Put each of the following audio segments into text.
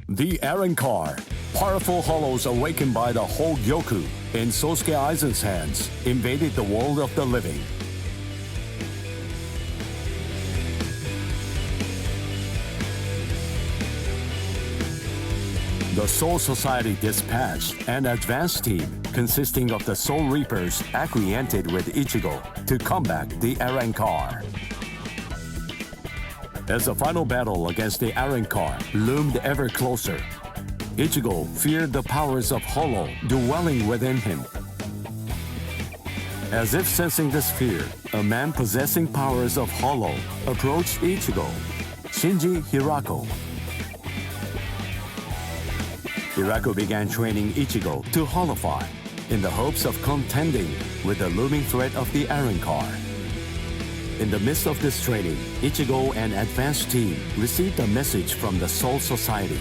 The Aaron Car. Powerful hollows awakened by the whole Gyoku in Sosuke Aizen's hands invaded the world of the living. The Soul Society dispatched an advance team consisting of the Soul Reapers acquainted with Ichigo to combat the Aaron Car. As the final battle against the Aaron Car loomed ever closer, Ichigo feared the powers of Hollow dwelling within him. As if sensing this fear, a man possessing powers of Hollow approached Ichigo, Shinji Hirako. Hirako began training Ichigo to Hollowfy in the hopes of contending with the looming threat of the Aaron Car. In the midst of this training, Ichigo and advanced team received a message from the Soul Society.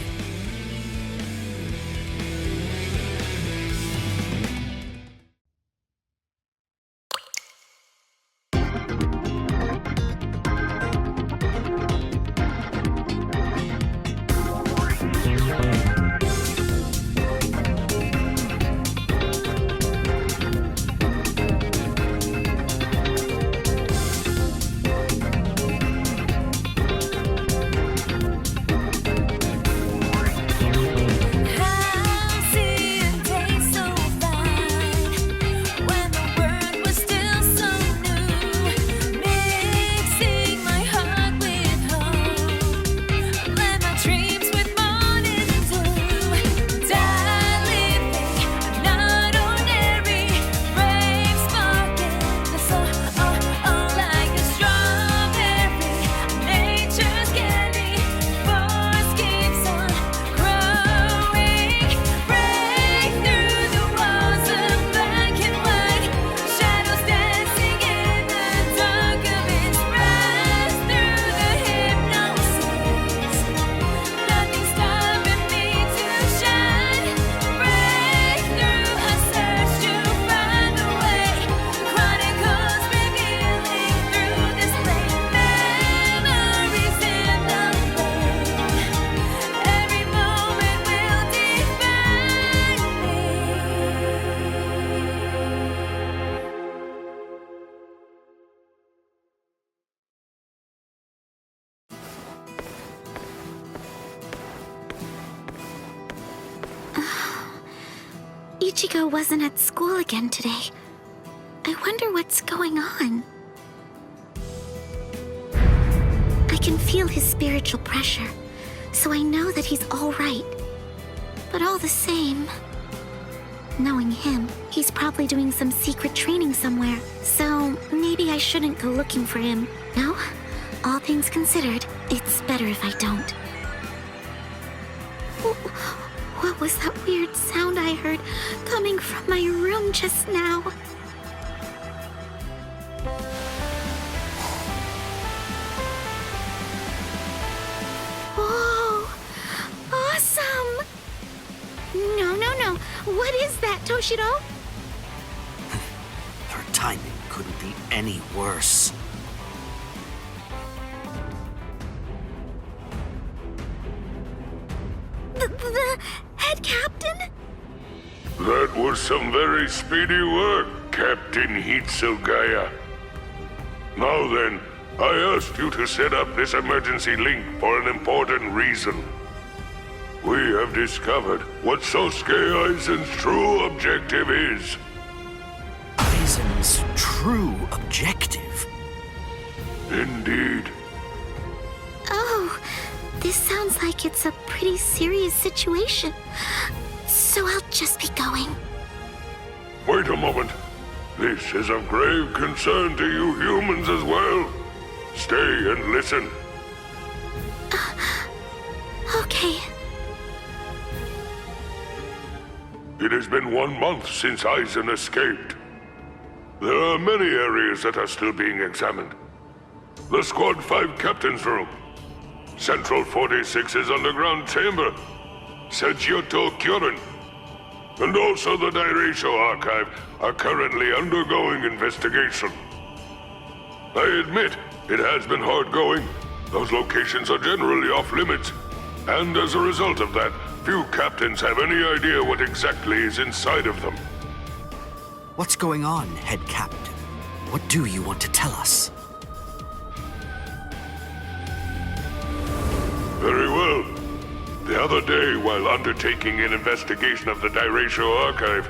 Ichigo wasn't at school again today. I wonder what's going on. I can feel his spiritual pressure, so I know that he's all right. But all the same, knowing him, he's probably doing some secret training somewhere. So maybe I shouldn't go looking for him. No? All things considered, it's better if I don't. What was that weird sound I heard coming from my room just now? Whoa! Awesome! No. What is that, Toshiro? Her timing couldn't be any worse. The head captain? That was some very speedy work, Captain Hitsugaya. Now then, I asked you to set up this emergency link for an important reason. We have discovered what Sosuke Aizen's true objective is. Aizen's true objective? Indeed. Oh, this sounds like it's a pretty serious situation. So I'll just be going. Wait a moment. This is of grave concern to you humans as well. Stay and listen. Okay. It has been 1 month since Aizen escaped. There are many areas that are still being examined. The Squad 5 Captain's Room, Central 46's underground chamber, Seijyoto Kyorin, and also the Daireisho Archive are currently undergoing investigation. I admit, it has been hard going, Those locations are generally off limits, and as a result of that, few captains have any idea what exactly is inside of them. What's going on, head captain? What do you want to tell us? Very well. The other day, while undertaking an investigation of the Dairaisho archive,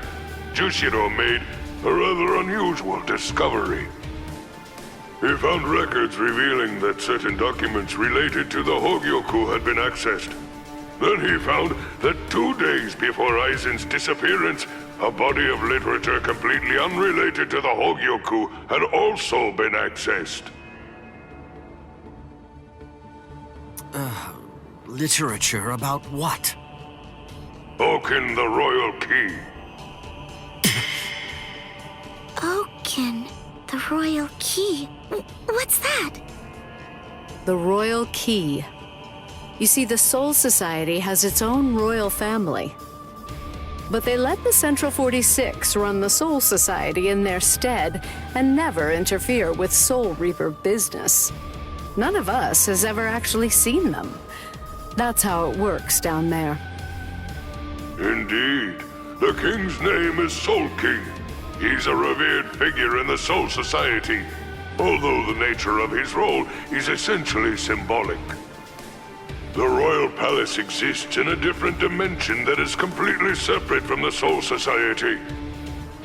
Jushiro made a rather unusual discovery. He found records revealing that certain documents related to the Hogyoku had been accessed. Then he found that 2 days before Aizen's disappearance, a body of literature completely unrelated to the Hogyoku had also been accessed. Literature about what? Oaken the Royal Key. Oaken, the Royal Key. What's that? The Royal Key. You see, the Soul Society has its own royal family. But they let the Central 46 run the Soul Society in their stead and never interfere with Soul Reaper business. None of us has ever actually seen them. That's how it works down there. Indeed. The king's name is Soul King. He's a revered figure in the Soul Society, although the nature of his role is essentially symbolic. The Royal Palace exists in a different dimension that is completely separate from the Soul Society.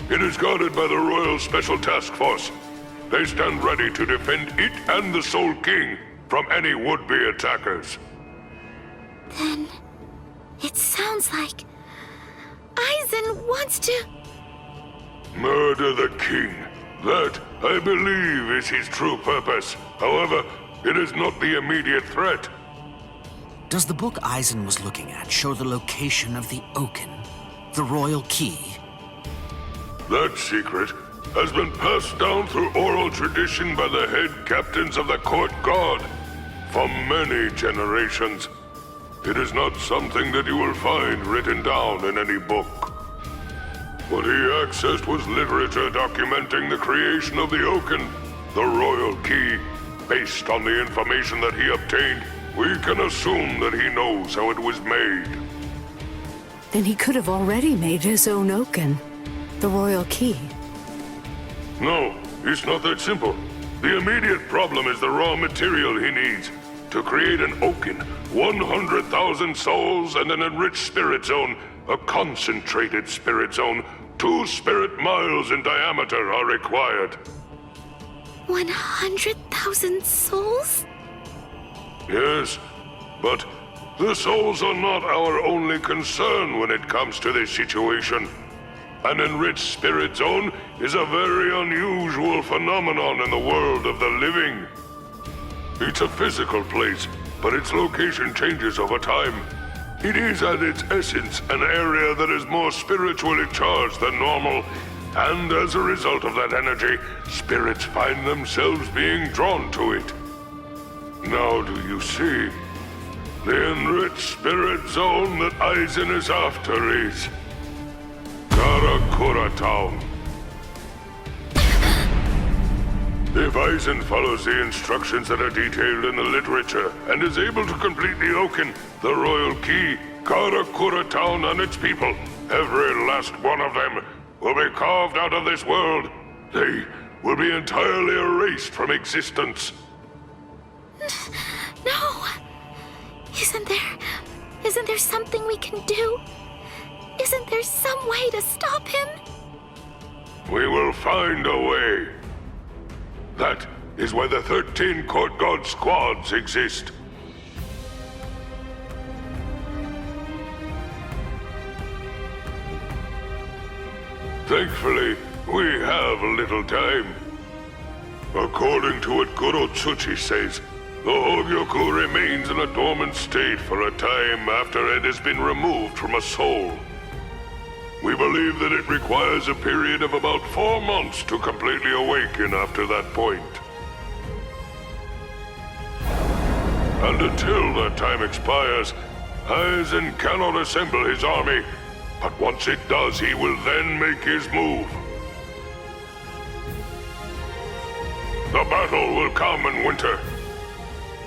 It is guarded by the Royal Special Task Force. They stand ready to defend it and the Soul King from any would-be attackers. Then, it sounds like Aizen wants to... Murder the king. That, I believe, is his true purpose. However, it is not the immediate threat. Does the book Aizen was looking at show the location of the Oaken, the Royal Key? That secret has been passed down through oral tradition by the head captains of the court guard for many generations. It is not something that you will find written down in any book. What he accessed was literature documenting the creation of the Oaken, the Royal Key. Based on the information that he obtained, we can assume that he knows how it was made. Then he could have already made his own Oaken, the Royal Key. No, it's not that simple. The immediate problem is the raw material he needs. To create an Oaken, 100,000 souls and an enriched spirit zone, a concentrated spirit zone, 2 spirit miles in diameter are required. 100,000 souls? Yes, but the souls are not our only concern when it comes to this situation. An enriched spirit zone is a very unusual phenomenon in the world of the living. It's a physical place, but its location changes over time. It is at its essence an area that is more spiritually charged than normal, and as a result of that energy, spirits find themselves being drawn to it. Now do you see? The enriched spirit zone that Aizen is after is Karakura Town. If Aizen follows the instructions that are detailed in the literature and is able to complete the Oaken, the Royal Key, Karakura Town and its people, every last one of them, will be carved out of this world. They will be entirely erased from existence. No! Isn't there something we can do? Isn't there some way to stop him? We will find a way. That is why the 13 Court Guard squads exist. Thankfully, we have a little time. According to what Goro Tsuchi says, the Hogyoku remains in a dormant state for a time after it has been removed from a soul. We believe that it requires a period of about 4 months to completely awaken after that point. And until that time expires, Aizen cannot assemble his army, but once it does, he will then make his move. The battle will come in winter.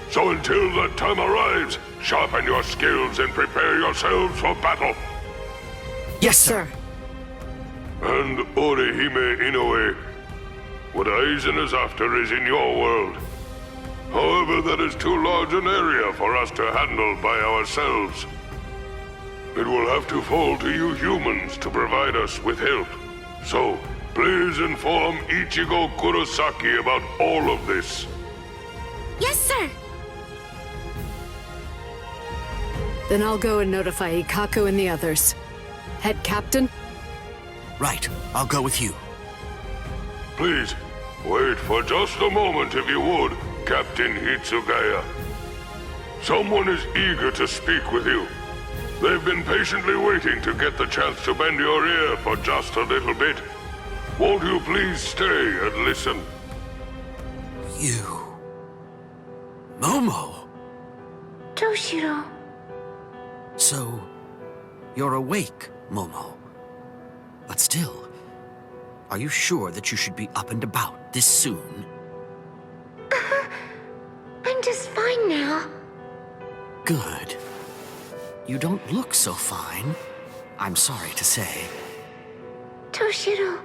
So until that time arrives, sharpen your skills and prepare yourselves for battle. Yes, sir. And Orihime Inoue, what Aizen is after is in your world. However, that is too large an area for us to handle by ourselves. It will have to fall to you humans to provide us with help. So, please inform Ichigo Kurosaki about all of this. Yes, sir. Then I'll go and notify Ikaku and the others. Head captain? Right, I'll go with you. Please, wait for just a moment if you would, Captain Hitsugaya. Someone is eager to speak with you. They've been patiently waiting to get the chance to bend your ear for just a little bit. Won't you please stay and listen? You... Momo! Toshiro. So, you're awake, Momo. But still, are you sure that you should be up and about this soon? I'm just fine now. Good. You don't look so fine, I'm sorry to say. Toshiro,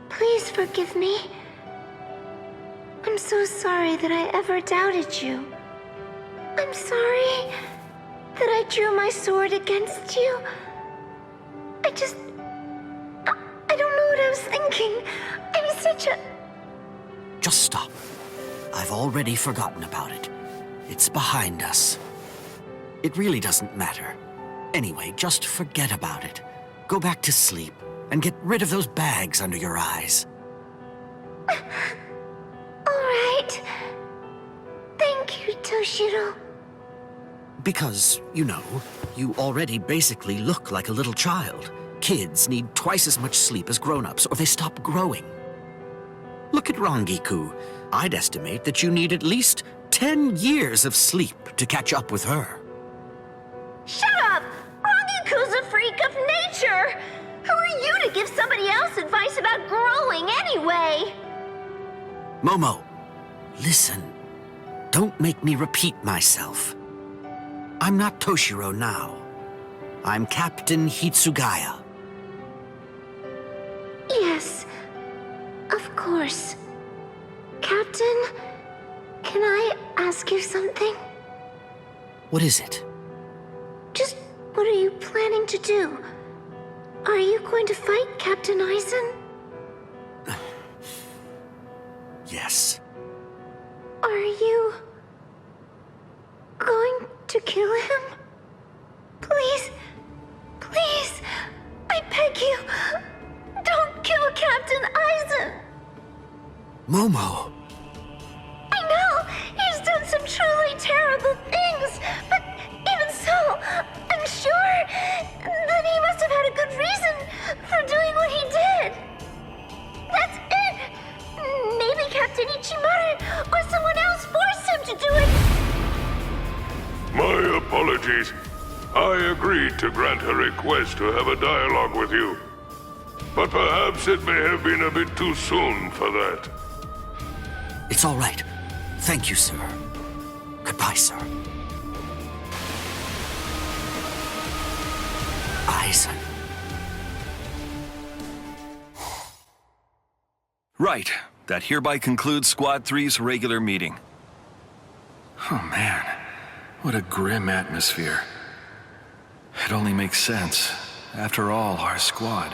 please forgive me. I'm so sorry that I ever doubted you. I'm sorry that I drew my sword against you. I don't know what I was thinking. I'm such a... Just stop. I've already forgotten about it. It's behind us. It really doesn't matter. Anyway, just forget about it. Go back to sleep and get rid of those bags under your eyes. All right. Thank you, Toshiro. Because, you know, you already basically look like a little child. Kids need twice as much sleep as grown-ups, or they stop growing. Look at Rangiku. I'd estimate that you need at least 10 years of sleep to catch up with her. Shut up! Rangiku's a freak of nature! Who are you to give somebody else advice about growing anyway? Momo, listen. Don't make me repeat myself. I'm not Toshiro now. I'm Captain Hitsugaya. Yes, of course. Captain, can I ask you something? What is it? Just what are you planning to do? Are you going to fight Captain Aizen? Yes. Are you going to kill him? Please, please, I beg you, don't kill Captain Aizen. Momo! I know he's done some truly terrible things, but even so, I'm sure that he must have had a good reason for doing what he did. That's it. Maybe Captain Ichimaru or someone else forced him to do it. My apologies. I agreed to grant her request to have a dialogue with you. But perhaps it may have been a bit too soon for that. It's all right. Thank you, sir. Goodbye, sir. Aizen. Right. That hereby concludes Squad 3's regular meeting. Oh man, what a grim atmosphere. It only makes sense. After all, our squad.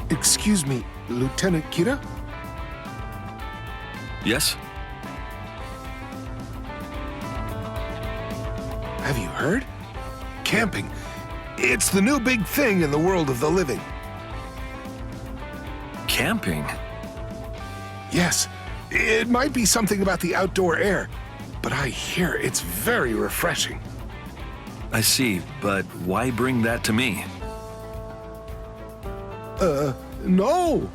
Excuse me, Lieutenant Kira? Yes? Have you heard? Camping. It's the new big thing in the world of the living. Camping? Yes, it might be something about the outdoor air, but I hear it's very refreshing. I see, but why bring that to me? No.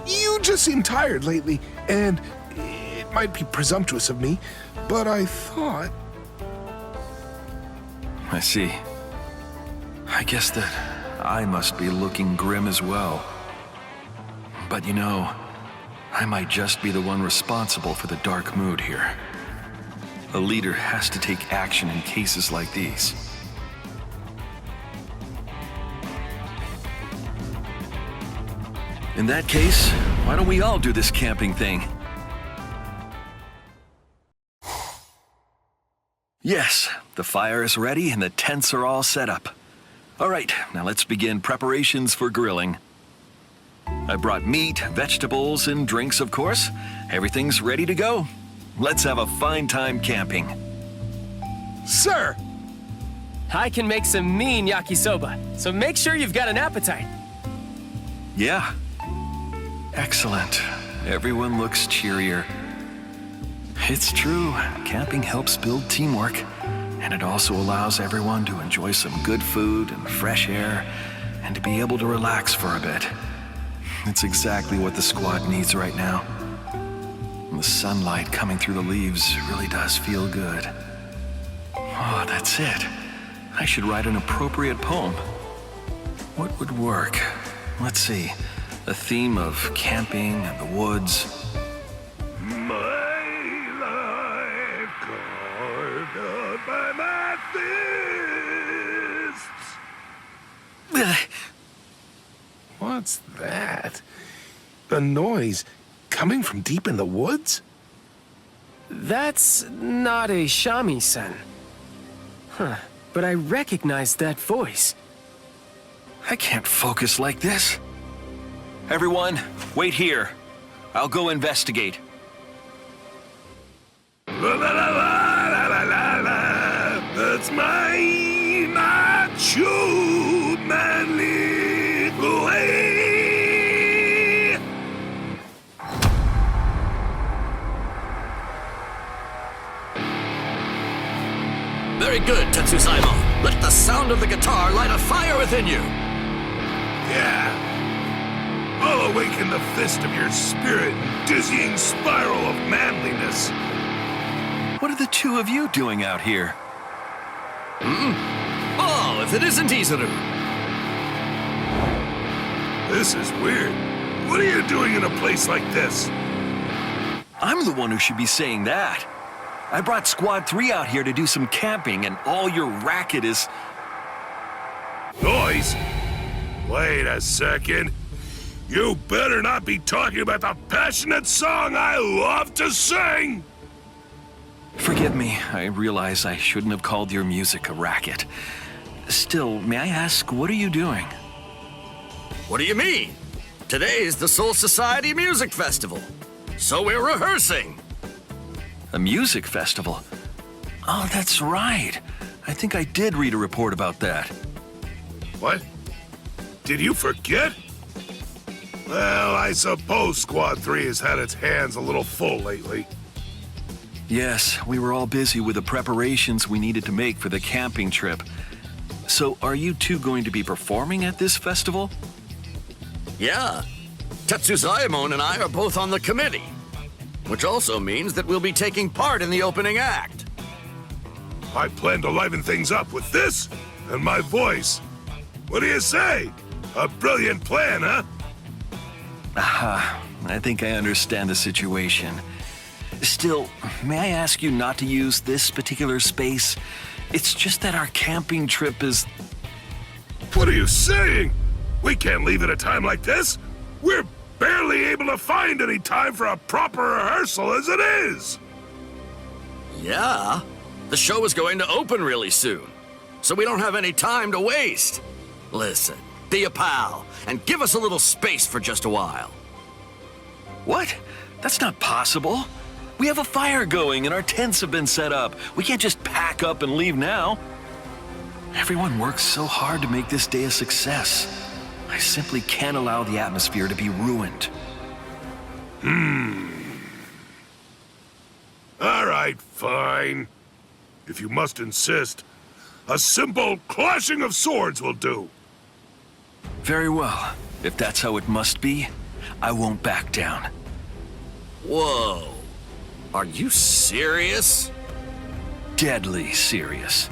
You just seem tired lately, and might be presumptuous of me, but I thought... I see. I guess that I must be looking grim as well. But you know, I might just be the one responsible for the dark mood here. A leader has to take action in cases like these. In that case, why don't we all do this camping thing? Yes, the fire is ready and the tents are all set up. All right, now let's begin preparations for grilling. I brought meat, vegetables, and drinks, of course. Everything's ready to go. Let's have a fine time camping. Sir! I can make some mean yakisoba, so make sure you've got an appetite. Yeah. Excellent. Everyone looks cheerier. It's true, camping helps build teamwork, and it also allows everyone to enjoy some good food and fresh air, and to be able to relax for a bit. It's exactly what the squad needs right now. The sunlight coming through the leaves really does feel good. Oh, that's it. I should write an appropriate poem. What would work? Let's see. A theme of camping and the woods. My life carved out by my fists. What's that? A noise coming from deep in the woods? That's not a shamisen. Huh, but I recognize that voice. I can't focus like this. Everyone, wait here. I'll go investigate. La la la la la la la la. That's my macho manly way. Very good, Tetsuzaimon. Let the sound of the guitar light a fire within you. Yeah. I'll awaken the fist of your spirit and dizzying spiral of manliness. What are the two of you doing out here? Oh, if it isn't Izuru. This is weird. What are you doing in a place like this? I'm the one who should be saying that. I brought Squad 3 out here to do some camping, and all your racket is... Noise? Wait a second. You better not be talking about the passionate song I love to sing! Forgive me, I realize I shouldn't have called your music a racket. Still, may I ask, what are you doing? What do you mean? Today's the Soul Society Music Festival. So we're rehearsing. A music festival? Oh, that's right. I think I did read a report about that. What? Did you forget? Well, I suppose Squad 3 has had its hands a little full lately. Yes, we were all busy with the preparations we needed to make for the camping trip. So, are you two going to be performing at this festival? Yeah. Tetsuzaimon and I are both on the committee. Which also means that we'll be taking part in the opening act. I plan to liven things up with this and my voice. What do you say? A brilliant plan, huh? Aha, I think I understand the situation. Still, may I ask you not to use this particular space? It's just that our camping trip is... What are you saying? We can't leave at a time like this. We're barely able to find any time for a proper rehearsal as it is. Yeah. The show is going to open really soon. So we don't have any time to waste. Listen, be a pal and give us a little space for just a while. What? That's not possible. We have a fire going and our tents have been set up. We can't just pack up and leave now. Everyone works so hard to make this day a success. I simply can't allow the atmosphere to be ruined. All right, fine. If you must insist, a simple clashing of swords will do. Very well. If that's how it must be, I won't back down. Whoa. Are you serious? Deadly serious.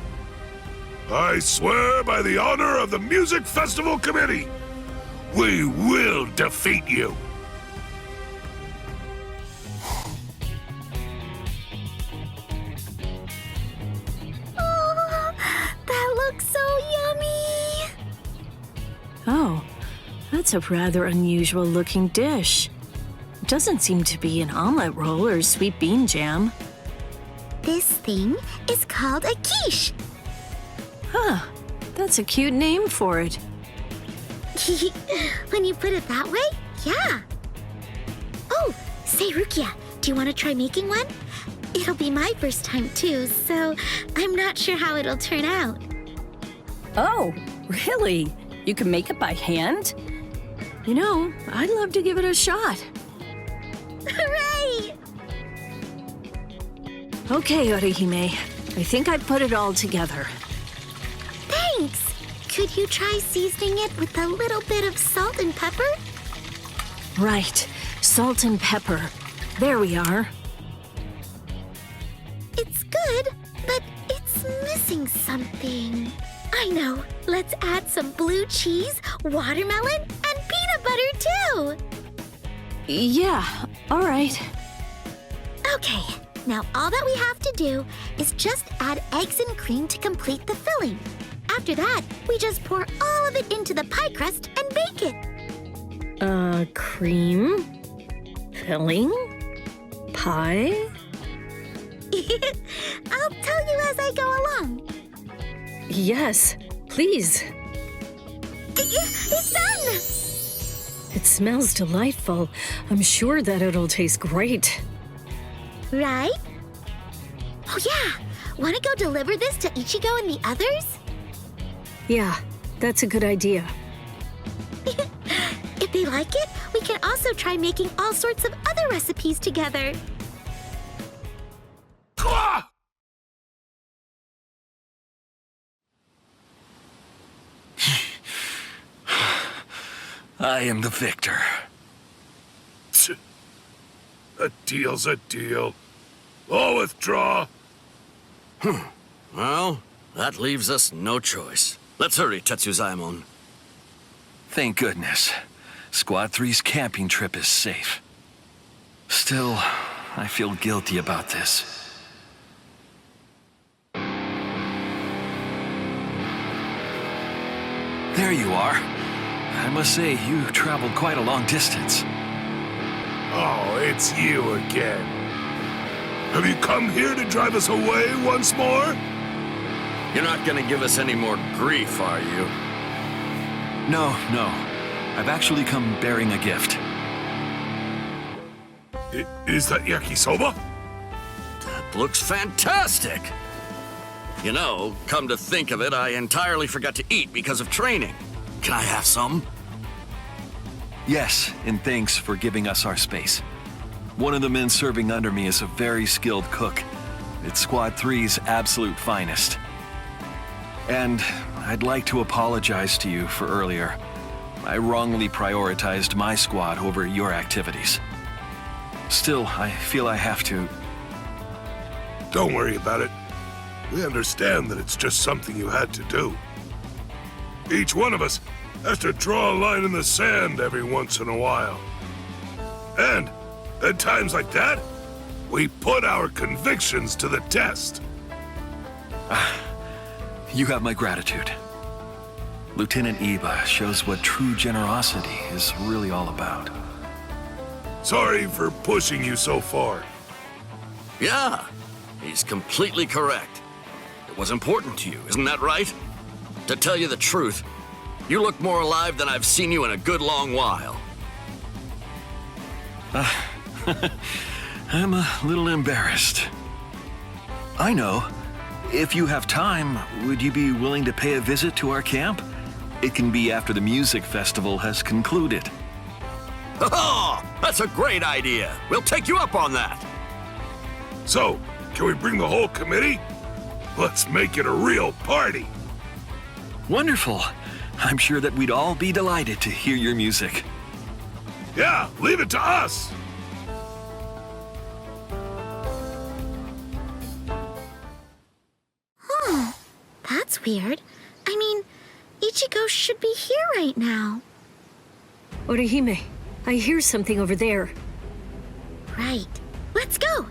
I swear by the honor of the Music Festival Committee, we will defeat you. Oh, that looks so yummy! Oh, that's a rather unusual looking dish. It doesn't seem to be an omelet roll or sweet bean jam. This thing is called a quiche. Huh, that's a cute name for it. When you put it that way, yeah. Oh, say Rukia, do you want to try making one? It'll be my first time too, so I'm not sure how it'll turn out. Oh, really? You can make it by hand? You know, I'd love to give it a shot. Hooray! Okay, Orihime. I think I put it all together. Thanks! Could you try seasoning it with a little bit of salt and pepper? Right, salt and pepper. There we are. It's good, but it's missing something. I know. Let's add some blue cheese, watermelon, and peanut butter too. Yeah, all right. Okay, now all that we have to do is just add eggs and cream to complete the filling. After that, we just pour all of it into the pie crust and bake it. Cream? Filling? Pie? I'll tell you as I go along. Yes, please. It's done! It smells delightful. I'm sure that it'll taste great. Right? Oh yeah, want to go deliver this to Ichigo and the others? Yeah, that's a good idea. If they like it, we can also try making all sorts of other recipes together. I am the victor. A deal's a deal. I'll withdraw. Well, that leaves us no choice. Let's hurry, Tetsuzaemon. Thank goodness. Squad 3's camping trip is safe. Still, I feel guilty about this. There you are. I must say, you traveled quite a long distance. Oh, it's you again. Have you come here to drive us away once more? You're not gonna give us any more grief, are you? No. I've actually come bearing a gift. Is that yakisoba? That looks fantastic! You know, come to think of it, I entirely forgot to eat because of training. Can I have some? Yes, and thanks for giving us our space. One of the men serving under me is a very skilled cook. It's Squad 3's absolute finest. And I'd like to apologize to you for earlier. I wrongly prioritized my squad over your activities. Still, I feel I have to... Don't worry about it. We understand that it's just something you had to do. Each one of us has to draw a line in the sand every once in a while. And at times like that, we put our convictions to the test. You have my gratitude. Lieutenant Iba shows what true generosity is really all about. Sorry for pushing you so far. Yeah, he's completely correct. It was important to you, isn't that right? To tell you the truth, you look more alive than I've seen you in a good long while. I'm a little embarrassed. I know. If you have time, would you be willing to pay a visit to our camp? It can be after the music festival has concluded. Oh, that's a great idea. We'll take you up on that. So, can we bring the whole committee? Let's make it a real party. Wonderful. I'm sure that we'd all be delighted to hear your music. Yeah, leave it to us. That's weird. I mean, Ichigo should be here right now. Orihime, I hear something over there. Right. Let's go!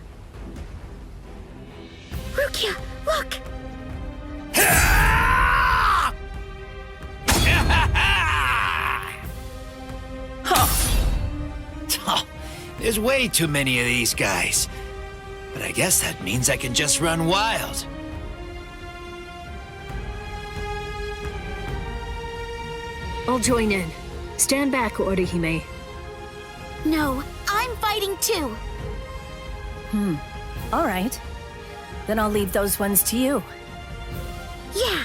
Rukia, look! Oh, there's way too many of these guys. But I guess that means I can just run wild. I'll join in. Stand back, Orihime. No, I'm fighting too! All right. Then I'll leave those ones to you. Yeah,